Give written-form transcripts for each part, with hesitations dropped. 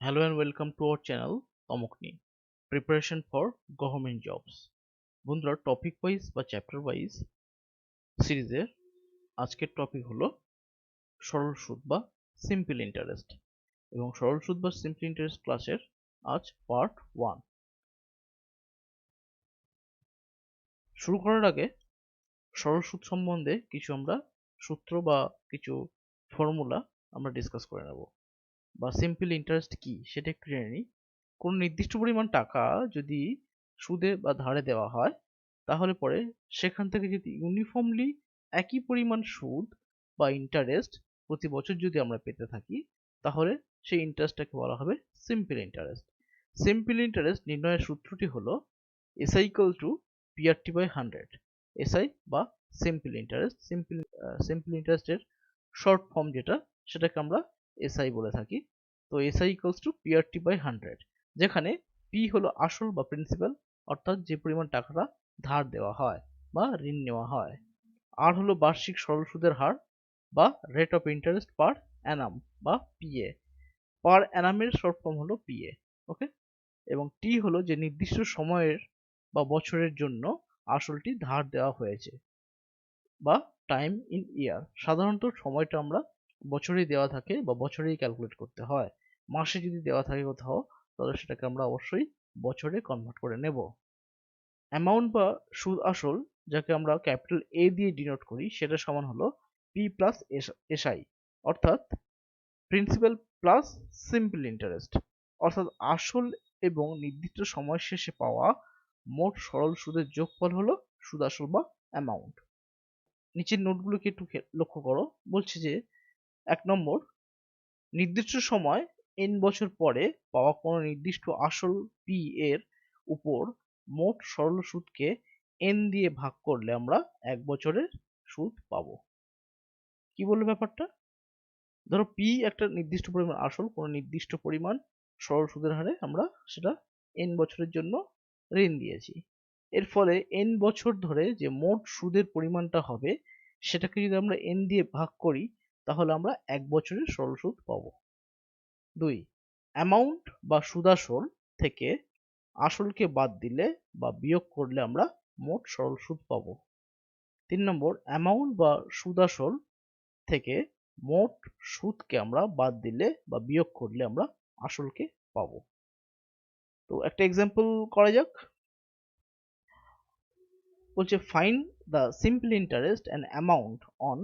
Hello and welcome to our channel Tomokni Preparation for Government Jobs. বন্ধুরা topic wise বা chapter wise সিরিজের আজকের topic হলো সরল সুদ বা সিম্পল ইন্টারেস্ট এবং সরল সুদ বা সিম্পল ইন্টারেস্ট ক্লাসের আজ পার্ট 1। শুরু করার আগে সরল সুদ সম্বন্ধে কিছু আমরা সূত্র বা কিছু ফর্মুলা আমরা ডিসকাস করে নেব বা সিম্পল ইন্টারেস্ট কি সেটা একটু জেনে নিই। কোনো নির্দিষ্ট পরিমাণ টাকা যদি সুদে বা ধারে দেওয়া হয় তাহলে পরে সেখান থেকে যদি ইউনিফর্মলি একই পরিমাণ সুদ বা ইন্টারেস্ট প্রতি বছর যদি আমরা পেতে থাকি তাহলে সেই ইন্টারেস্টটাকে বলা হবে সিম্পল ইন্টারেস্ট। সিম্পল ইন্টারেস্ট নির্ণয়ের সূত্রটি হলো SI equal to PRT by 100। SI বা সিম্পল ইন্টারেস্ট সিম্পল ইন্টারেস্টের শর্ট ফর্ম যেটা সেটাকে আমরা এসআই বলে থাকি। তো SI equals to PRT by 100, যেখানে পি হলো আসল বা প্রিন্সিপাল অর্থাৎ যে পরিমাণ টাকাটা ধার দেওয়া হয় বা ঋণ নেওয়া হয়, আর হলো বার্ষিক সরল সুদের হার বা রেট অফ ইন্টারেস্ট পার অ্যানাম বা পিএ। পার অ্যানামের শর্ট ফর্ম হলো পিএ। ওকে, এবং টি হলো যে নির্দিষ্ট সময়ের বা বছরের জন্য আসলটি ধার দেওয়া হয়েছে বা টাইম ইন ইয়ার। সাধারণত সময়টা আমরা বছরেই দেওয়া থাকে বা বছরেই ক্যালকুলেট করতে হয়। মাসে যদি দেওয়া থাকে কোথাও তাহলে সেটাকে আমরা অবশ্যই বছরে কনভার্ট করে নেব। অ্যামাউন্ট বা সুদ আসল যাকে আমরা ক্যাপিটাল এ দিয়ে ডিনোট করি সেটা সমান হলো পি প্লাস এসআই, অর্থাৎ প্রিন্সিপাল প্লাস সিম্পল ইন্টারেস্ট, অর্থাৎ আসল এবং নির্দিষ্ট সময় শেষে পাওয়া মোট সরল সুদের যোগফল হলো সুদ আসল বা অ্যামাউন্ট। নিচের নোটগুলোকে একটু লক্ষ্য করো। বলছে যে 1 নম্বর, নির্দিষ্ট সময় n বছর পরে পাওয়া কোনো নির্দিষ্ট আসল পি এর উপর মোট সরল সুদকে n দিয়ে ভাগ করলে আমরা 1 বছরের সুদ পাবো। কি বললো ব্যাপারটা? ধরো পি একটা নির্দিষ্ট পরিমাণ আসল, কোনো নির্দিষ্ট পরিমাণ সরল সুদের হারে আমরা সেটা n বছরের জন্য ঋণ দিয়েছি। এর ফলে n বছর ধরে যে মোট সুদের পরিমাণটা হবে সেটাকে যদি আমরা n দিয়ে ভাগ করি তাহলে আমরা 1 বছরের সরল সুদ পাবো। 2, অ্যামাউন্ট বা সুদাসল থেকে আসলকে বাদ দিলে বা বিয়োগ করলে আমরা মোট সরল সুদ পাবো। 3 নম্বর, অ্যামাউন্ট বা সুদাসল থেকে মোট সুদকে আমরা বাদ দিলে বা বিয়োগ করলে আমরা আসলকে পাবো। তো একটা এক্সাম্পল করা যাক। বলছে find the simple interest and amount on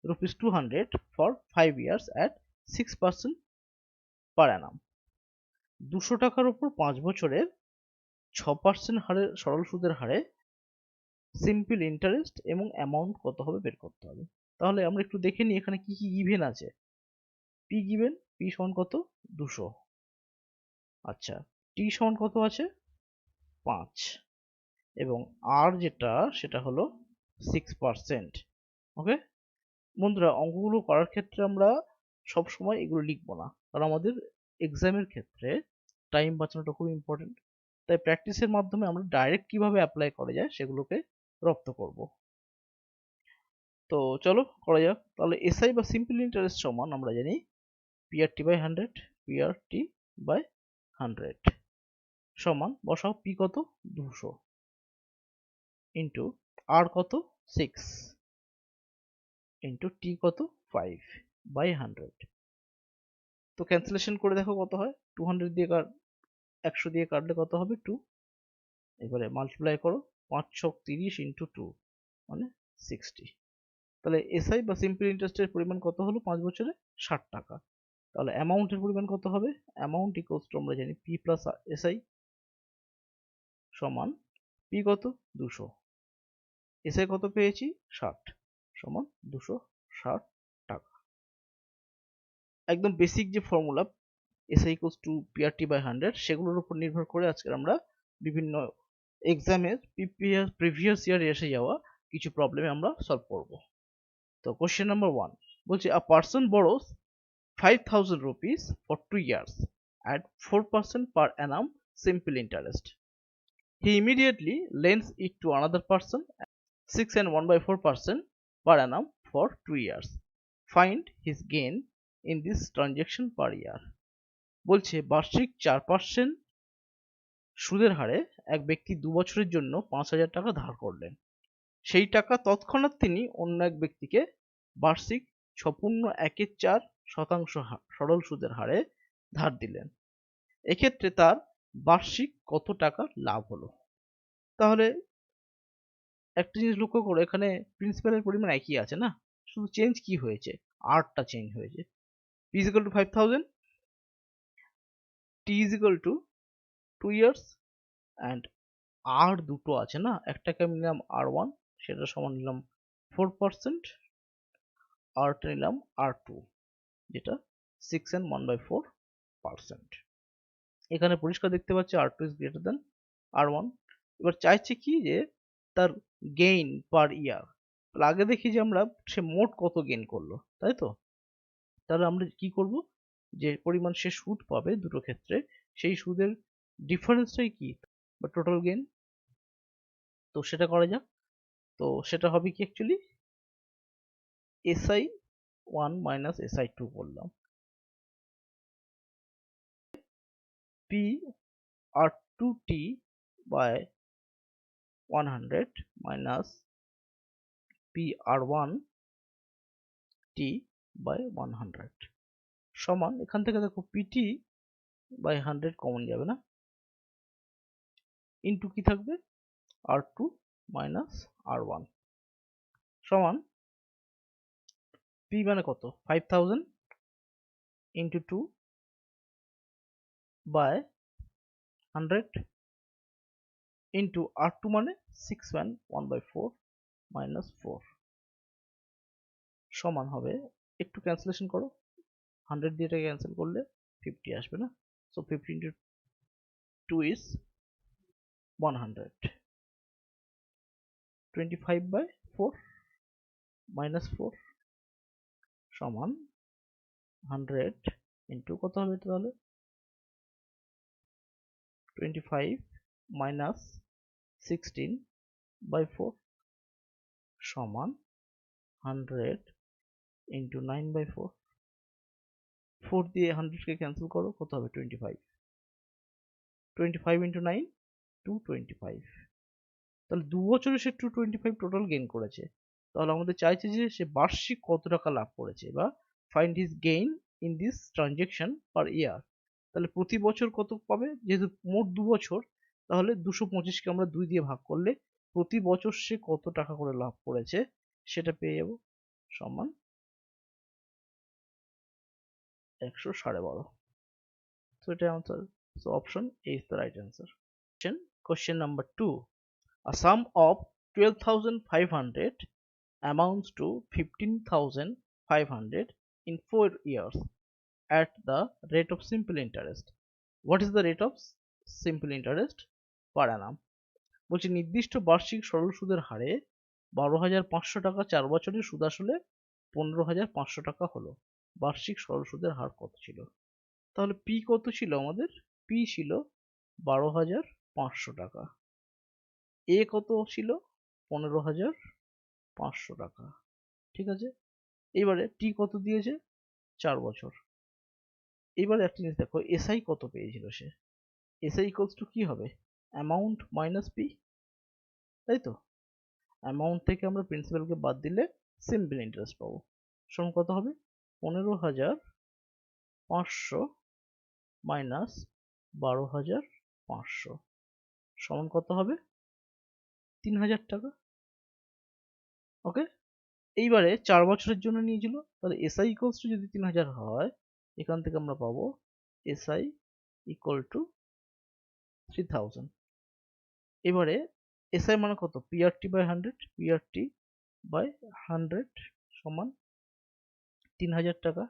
₹200 for 5 years at 6% per Anam. 200 টাকার উপর 5 বছরের 6% হারে সরল সুদের হারে সিম্পল ইন্টারেস্ট এবং অ্যামাউন্ট কত হবে বের করতে হবে। তাহলে আমরা একটু দেখে নিই এখানে কি কি গিভেন আছে। পি গিভেন, পি সমান কত? 200। আচ্ছা, টি সমান কত আছে? 5, এবং আর যেটা সেটা হলো 6%। ওকে বন্ধুরা, অঙ্কগুলো করার ক্ষেত্রে আমরা সব সময় এগুলো লিখবো না, কারণ আমাদের এক্সামের ক্ষেত্রে টাইম বাঁচানোটা খুব ইম্পর্টেন্ট। তাই প্র্যাকটিসের মাধ্যমে আমরা ডাইরেক্ট কিভাবে অ্যাপ্লাই করা যায় সেগুলোকে রপ্ত করব। তো চলো করা যাক। তাহলে এসআই বা সিম্পল ইন্টারেস্ট সমান আমরা জানি পিআরটি বাই 100, পিআরটি বাই 100 সমান বসাও পি কত 200 ইন্টু আর কত 6 ইন্টু টি কত 5 বাই 100। তো ক্যান্সেলেশন করে দেখো কত হয়। 200 দিয়ে 100 দিয়ে কাটলে কত হবে? 2। এবারে মাল্টিপ্লাই করো, 5 ছক 30 ইন্টু 2 মানে 60। তাহলে এসআই বা সিম্পল ইন্টারেস্টের পরিমাণ কত হলো 5 বছরে? 60 টাকা। তাহলে অ্যামাউন্টের পরিমাণ কত হবে? অ্যামাউন্ট ইকুয়ালস টু আমরা জানি পি প্লাস এসআই সমান পি কত 200, এসআই কত পেয়েছি 60 সমান 260 টাকা। একদম বেসিক যে formula SI equals to PRT by 100 সেগুলোর উপর নির্ভর করে আজকে আমরা বিভিন্ন এক্সামের প্রিভিয়াস ইয়ারে এসে যাওয়া কিছু প্রবলেমে আমরা সলভ করব। তো কোশ্চেন নাম্বার 1 বলছে a person borrows 5,000 rupees for 2 years at 4% per annum simple interest. He immediately lends it to another person at 6 and 1/4% per annum for 2 years. Find his gain in this transaction per year. বলছে বার্ষিক 4% সুদের হারে এক ব্যক্তি 2 বছরের জন্য 5,000 টাকা ধার করলেন। সেই টাকা তৎক্ষণাৎ তিনি অন্য এক ব্যক্তিকে বার্ষিক 6.14% সরল সুদের হারে ধার দিলেন। এক্ষেত্রে তার বার্ষিক কত টাকা লাভ হলো? তাহলে একটা জিনিস লক্ষ্য করো, এখানে প্রিন্সিপালের পরিমাণ একই আছে না, শুধু চেঞ্জ কি হয়েছে, আরটা চেঞ্জ হয়েছে। p is equal to 5,000, t is equal to 2 years, and আর দুটো আছে না, একটাকে আমি নিলাম R1, সেটা সমান নিলাম 4%, আরটা নিলাম R2, যেটা 6 and 1/4%। এখানে পরিষ্কার দেখতে পাচ্ছি R2 is greater than R1। এবার চাইছে কি যে তার গেইন পার ইয়ার। আগে দেখি যে আমরা সে মোট কত গেইন করলো, তাই তো? তাহলে আমরা কি করব, যে পরিমাণ সে সুদ পাবে দুটো ক্ষেত্রে, সেই সুদের ডিফারেন্সটাই কি, বা টোটাল গেইন। তো সেটা করা যাক। তো সেটা হবে কি, অ্যাকচুয়ালি SI1 মাইনাস SI2 করলাম, PR2T by 100 minus PR1T by 100 সমান, এখান থেকে দেখো PT by 100 কমন যাবে না, ইন্টু কি থাকবে, R2 মাইনাস R1 সমান P মানে কত, 5,000 ইন্টু 2 by 100 ইন্টু R2 মানে 6 and 1/4 মাইনাস 4 সমান হবে, একটু ক্যান্সেলেশন করো, 100 দিয়ে এটাকে ক্যান্সেল করলে 50 আসবে না। সো 50 ইন্টু 2 is 100, 25/4 মাইনাস 4 সমান 100 ইন্টু কত হবে তাহলে, 25 মাইনাস 16/4 সমান 100 ইন্টু 9/4, 4 দিয়ে 100 কে ক্যান্সেল করো, কত হবে 25, 25 ইন্টু 9 225। তাহলে 2 বছরে সে 225 টোটাল গেইন করেছে। তাহলে আমাদের চাইছে যে সে বার্ষিক কত টাকা লাভ করেছে, বা find his gain in this transaction per year. তাহলে প্রতি বছর কত পাবে, যেহেতু মোট 2 বছর, তাহলে 225 কে আমরা 2 দিয়ে ভাগ করলে প্রতি বছর সে কত টাকা করে লাভ করেছে সেটা পেয়ে যাব, সমান 112.5। So এটা answer. So option A is the right answer. Question number 2. A sum of 12,500 amounts to 15,500 in 4 years at the rate of simple interest. What is the rate of simple interest per annum? বলছি নির্দিষ্ট বার্ষিক সরল সুদের হারে 12,500 টাকা 4 বছরের সুদ আসলে 15,500 টাকা হলো। বার্ষিক সরল সুদের হার কত ছিল? তাহলে পি কত ছিল আমাদের? পি ছিল 12,500 টাকা। এ কত ছিল? 15,500 টাকা। ঠিক আছে, এবারে টি কত দিয়েছে? 4 বছর। এবারে একটা জিনিস দেখো, এসআই কত পেয়েছিল সে? এসআই ইকুয়ালস টু কি হবে? অ্যামাউন্ট মাইনাস পি, তাই তো? অ্যামাউন্ট থেকে আমরা প্রিন্সিপালকে বাদ দিলে সিম্পল ইন্টারেস্ট পাবো। সমান কত হবে? 15,500 মাইনাস 12,500 সমান কত হবে? 3,000 টাকা। ওকে, এইবারে 4 বছরের জন্য নিয়েছিল, তাহলে এসআই ইকুয়ালস টু যদি 3,000 হয়, এখান থেকে আমরা পাবো এসআই ইকুয়াল টু 3,000। এবারে এসআই মানে কত? পিআরটি বাই 100, পিআরটি বাই 100 সমান 3,000 টাকা।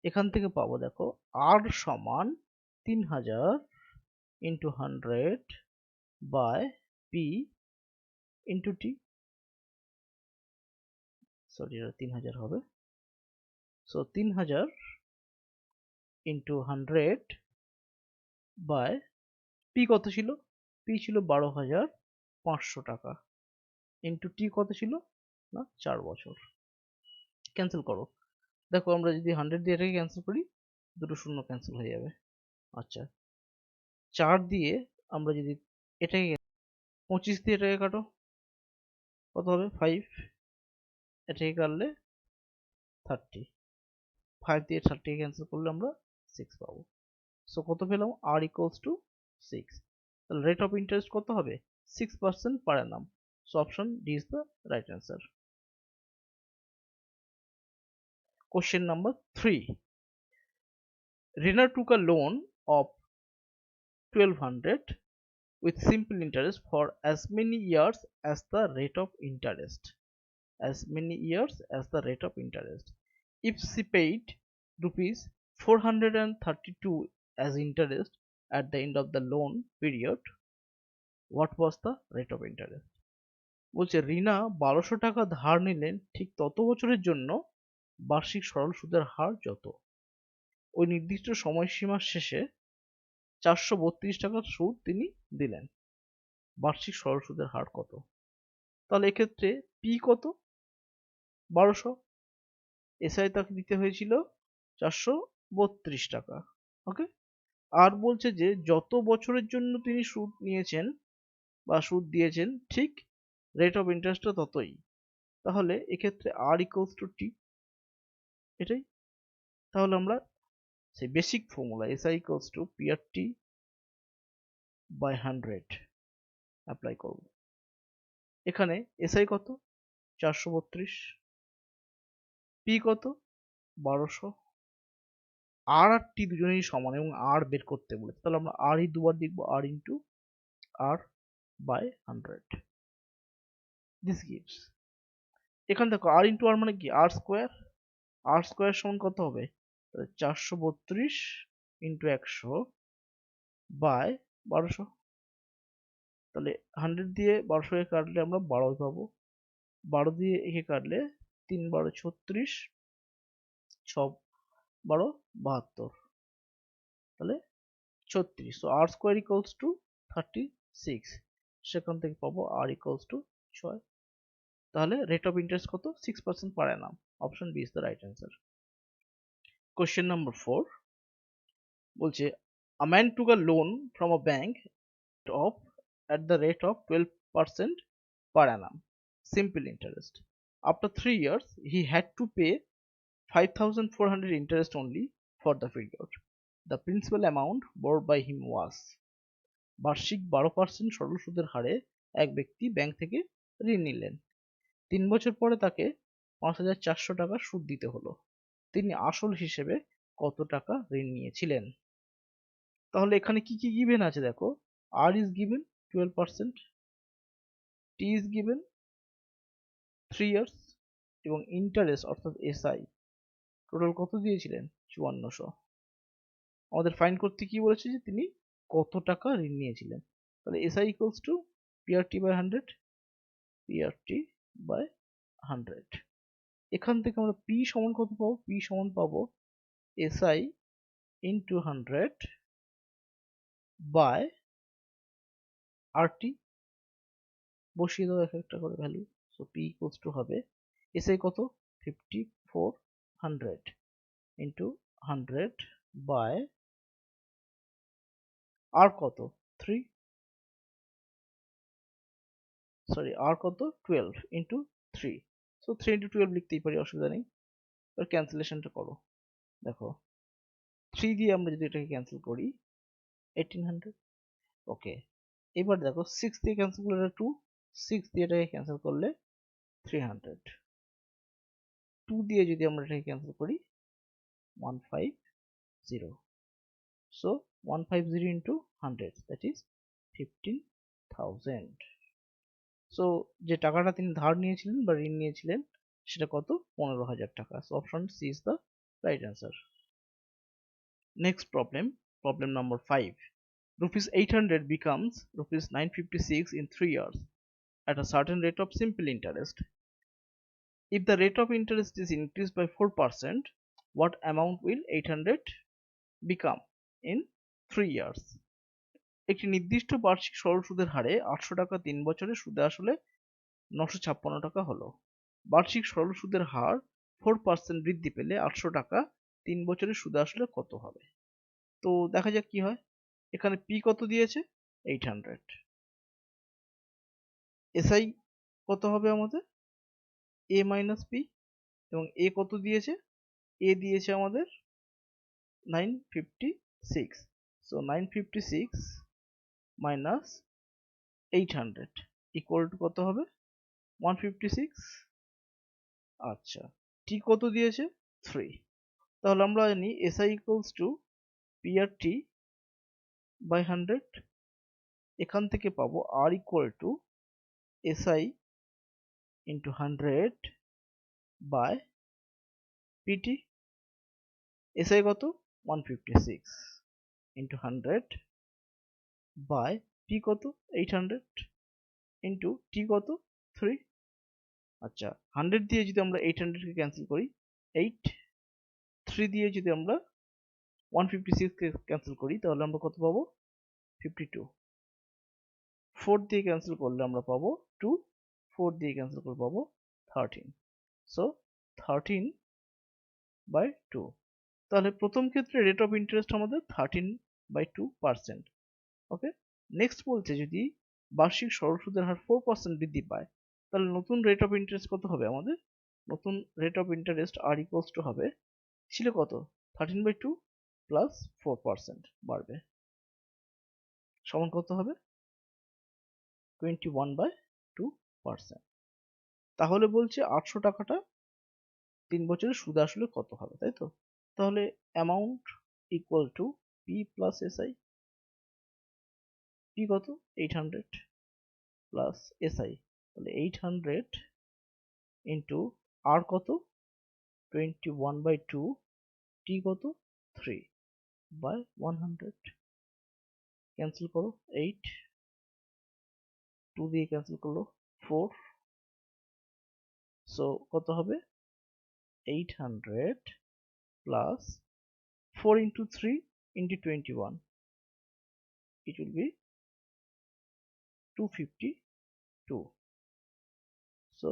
এখান থেকে পাবো দেখো আর সমান 3,000 into 100 by P into T, sorry এটা 3,000 হবে। সো 3,000 ইন্টু 100 বাই পি কত ছিল? পি ছিল 12,500 টাকা, ইন্টু টি কত ছিল না 4 বছর। ক্যান্সেল করো, দেখো আমরা যদি 100 দিয়ে এটাকে ক্যান্সেল করি, দুটো শূন্য ক্যান্সেল হয়ে যাবে। আচ্ছা, 4 দিয়ে আমরা যদি এটাকে 25 দিয়ে এটাকে কাটো, কত হবে? 5। এটাকে কাটলে 30। 5 দিয়ে 30 ক্যান্সেল করলে আমরা 6 পাবো। সো কত পেলাম? R equals to 6। তাহলে রেট অফ ইন্টারেস্ট কত হবে? 6% per annum. So option D is the right answer. Question number 3. Rina took a loan of 1200 with simple interest for as many years as the rate of interest. As many years as the rate of interest. If she paid rupees 432 as interest at the end of the loan period, what was the rate of interest? বলছে রিনা 1200 টাকা ধার নিলেন ঠিক তত বছরের জন্য বার্ষিক সরল সুদের হার যত। ওই নির্দিষ্ট সময়সীমার শেষে 432 টাকার সুদ তিনি দিলেন। বার্ষিক সরল সুদের হার কত? তাহলে এক্ষেত্রে পি কত? 1200। এসআই তাকে দিতে হয়েছিল 432 টাকা। ওকে। আর বলছে যে যত বছরের জন্য তিনি সুদ নিয়েছেন বা সুদ দিয়েছেন ঠিক রেট অফ ইন্টারেস্টটা ততই। তাহলে এক্ষেত্রে আর ইকুয়ালস টু টি, এটাই। তাহলে আমরা সেই basic formula SI equals to P R T by 100 apply করব। এখানে এসআই কত? 432, পি কত? 1200, আর আর টি দুজনেই সমান এবং আর বের করতে বলেছে, তাহলে আমরা আর ই দুবার লিখবো, R into R by 100। This gives, এখানে দেখো আর ইন্টু আর মানে কি? আর স্কোয়ার। আর স্কোয়ার সমান কত হবে? 432 ইন্টু 100 বাই 1200। তাহলে 100 দিয়ে 1200 কে কাটলে আমরা 12 পাবো। 12 দিয়ে একে কাটলে 3 12 36, 6 12 72, তাহলে 36। So R square equals to 36। সেখান থেকে পাবো আর ইকুয়ালস টু 6। তাহলে রেট অফ ইন্টারেস্ট কত? 6% per annum. Option B is the right answer. Question number 4 বলছে a man took a loan from a bank of at the rate of 12% per annum simple interest. After 3 years he had to pay 5400 interest only for the period. The principal amount borrowed by him was। বার্ষিক 12% সরল সুদের হারে এক ব্যক্তি bank থেকে ঋণ নিলেন। 3 বছর পরে তাকে 5400 টাকা সুদ দিতে হলো। তিনি আসল হিসেবে কত টাকা ঋণ নিয়েছিলেন? তাহলে এখানে কি কি গিভেন আছে দেখো। R is given 12%, T is given 3 years এবং ইন্টারেস্ট অর্থাৎ এসআই টোটাল কত দিয়েছিলেন? 5400। আমাদের ফাইন্ড করতে কি বলেছে? যে তিনি কত টাকা ঋণ নিয়েছিলেন। তাহলে SI equals to PRT by 100, PRT by 100। এখান থেকে আমরা পি সমান কত পাবো? পি সমান পাবো এসআই ইন্টু 100 বাই আরটি। বসিয়ে দাও এক একটা করে value. So P equals to হবে এসআই কত? 5400 ইন্টু 100 বাই আর কত? 3, সরি আর কত? 12 ইন্টু 3। সো 3 ইন্টু 12 লিখতেই পারি, অসুবিধা নেই। এবার ক্যান্সেলেশনটা করো। দেখো 3 দিয়ে আমরা যদি এটাকে ক্যান্সেল করি 1800। ওকে। এবার দেখো 6 দিয়ে ক্যান্সেল করলে 2, 6 দিয়ে এটাকে ক্যান্সেল করলে 300, 2 দিয়ে যদি আমরা এটাকে ক্যান্সেল করি 150। So 150 into 100 that is 15,000। So যে টাকাটা তিনি ধার নিয়েছিলেন বা ঋণ নিয়েছিলেন সেটা কত? 15,000 টাকা। So option C is the right answer. Next problem, problem number 5. Rupees 800 becomes rupees 956 in 3 years at a certain rate of simple interest. If the rate of interest is increased by 4%, what amount will 800 become in 3 years? একটি নির্দিষ্ট বার্ষিক সরল সুদের হারে 800 টাকা 3 বছরে সুদে আসলে 956 টাকা হলো। বার্ষিক সরল সুদের হার 4% বৃদ্ধি পেলে 800 টাকা 3 বছরের সুদ আসলে কত হবে। তো দেখা যাক কি হয়। এখানে পি কত দিয়েছে, 800। এসআই কত হবে আমাদের, এ মাইনাস পি, এবং এ কত দিয়েছে, এ দিয়েছে আমাদের 956। সো 956 মাইনাস 800 ইকুয়াল টু কত হবে, 156। আচ্ছা, টি কত দিয়েছে, 3। তাহলে আমরা জানি SI equals to P R T by 100। এখান থেকে পাবো R equal to SI into 100 by PT. SI কত, 156 ইন্টু 100 বাই পি কত, 800 ইন্টু টি কত, 3। আচ্ছা, 100 দিয়ে যদি আমরা 800 কে ক্যান্সেল করি 8, 3 দিয়ে যদি আমরা 156 কে ক্যান্সেল করি তাহলে আমরা কত পাবো, 52। 4 দিয়ে ক্যান্সেল করলে আমরা পাবো 2, 4 দিয়ে ক্যান্সেল করলে পাবো 13। সো 13/2। তাহলে প্রথম ক্ষেত্রে রেট অফ ইন্টারেস্ট আমাদের 13/2%। ওকে, নেক্সট বলছে যদি বার্ষিক সরল সুদের হার 4% বৃদ্ধি পায় তাহলে নতুন রেট অফ ইন্টারেস্ট কত হবে আমাদের। নতুন rate of interest R equals to হবে, ছিল কত, 13/2 প্লাস 4% বাড়বে, সমান কত হবে, 21/2%। তাহলে বলছে 800 টাকাটা 3 বছরের সুদ আসলে কত হবে, তাই তো। তাহলে amount equal to P plus SI. P কত, 800 প্লাস এসআই, তাহলে 800 ইন্টু আর কত, 21/2, টি কত, 3/100। ক্যান্সেল করো, 8, 2 দিয়ে ক্যান্সেল করলো 4। সো কত হবে, 800 plus 4 into 3 into 21, it will be 252. So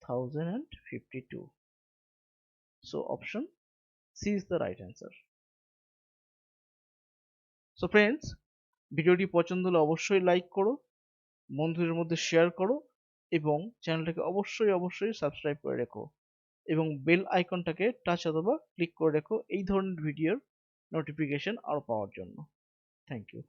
1052. So option C is the right answer. So friends, ভিডিওটি পছন্দ হলে অবশ্যই লাইক করো, বন্ধুদের মধ্যে শেয়ার করো এবং চ্যানেলটাকে অবশ্যই সাবস্ক্রাইব করে রেখো এবং বেল আইকনটাকে টাচ অথবা ক্লিক করে রেখো এই ধরনের ভিডিওর নোটিফিকেশন আরো পাওয়ার জন্য। Thank you.